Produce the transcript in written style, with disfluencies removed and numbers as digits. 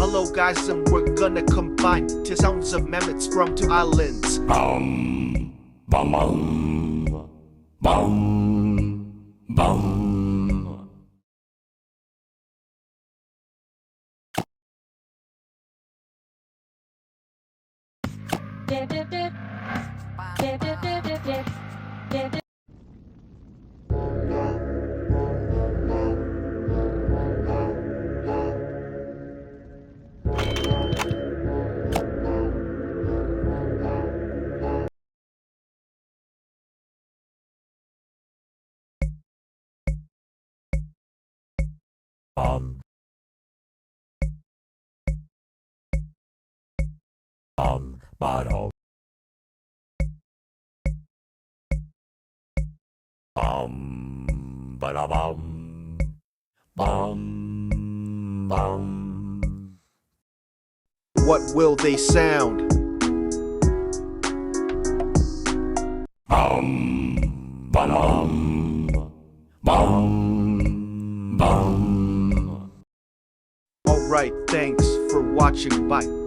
Hello guys, and we're gonna combine two sounds of mammoths from two islands. Bum, bum, bum, bum, bum. Dip, dip, dip. Dip, dip, dip, dip, dip. Dip, dip. Bum, bottom. Bada bum, bum. What will they sound? Bum, bum, bum, bum. Alright, thanks for watching. Bye.